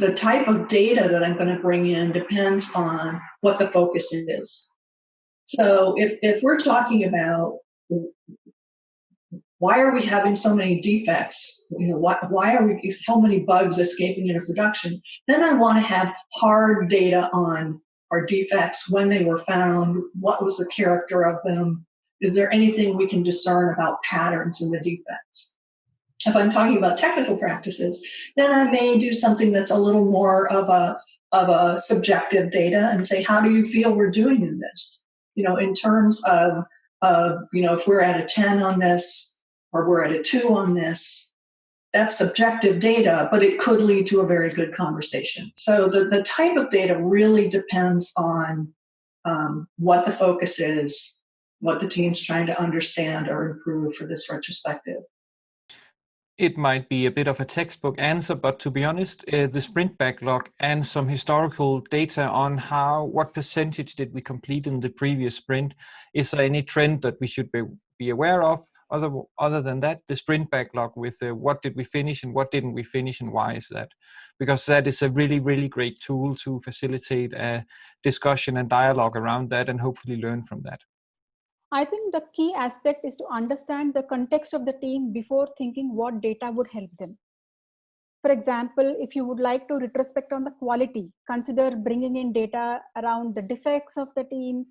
the type of data that I'm going to bring in depends on what the focus is. So if we're talking about why are we having so many defects, why are we so many bugs escaping into production, then I want to have hard data on our defects, when they were found, what was the character of them, is there anything we can discern about patterns in the defects. If I'm talking about technical practices, then I may do something that's a little more of a subjective data and say, how do you feel we're doing in this? In terms of if we're at a 10 on this or we're at a 2 on this, that's subjective data, but it could lead to a very good conversation. So the type of data really depends on what the focus is, what the team's trying to understand or improve for this retrospective. It might be a bit of a textbook answer, but to be honest, the sprint backlog and some historical data on what percentage did we complete in the previous sprint, is there any trend that we should be aware of? Other than that, the sprint backlog with what did we finish and what didn't we finish and why is that? Because that is a really, really great tool to facilitate a discussion and dialogue around that and hopefully learn from that. I think the key aspect is to understand the context of the team before thinking what data would help them. For example, if you would like to retrospect on the quality, consider bringing in data around the defects of the teams,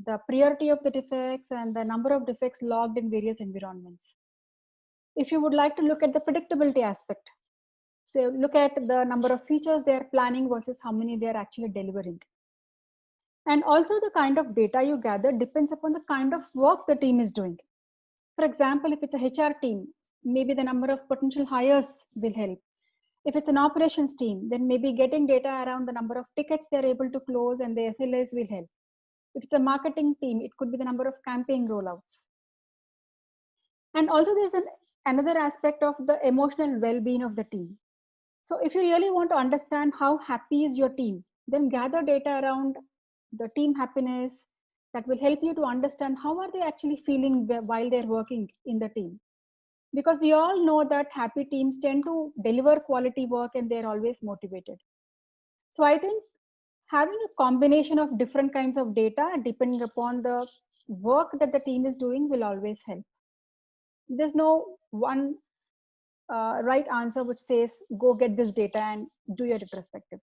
the priority of the defects, and the number of defects logged in various environments. If you would like to look at the predictability aspect, so look at the number of features they are planning versus how many they are actually delivering. And also the kind of data you gather depends upon the kind of work the team is doing. For example, if it's a HR team, maybe the number of potential hires will help. If it's an operations team, then maybe getting data around the number of tickets they're able to close and the SLAs will help. If it's a marketing team, it could be the number of campaign rollouts. And also there's another aspect of the emotional well-being of the team. So if you really want to understand how happy is your team, then gather data around the team happiness that will help you to understand how are they actually feeling while they're working in the team. Because we all know that happy teams tend to deliver quality work and they're always motivated. So I think having a combination of different kinds of data depending upon the work that the team is doing will always help. There's no one right answer which says, go get this data and do your retrospective.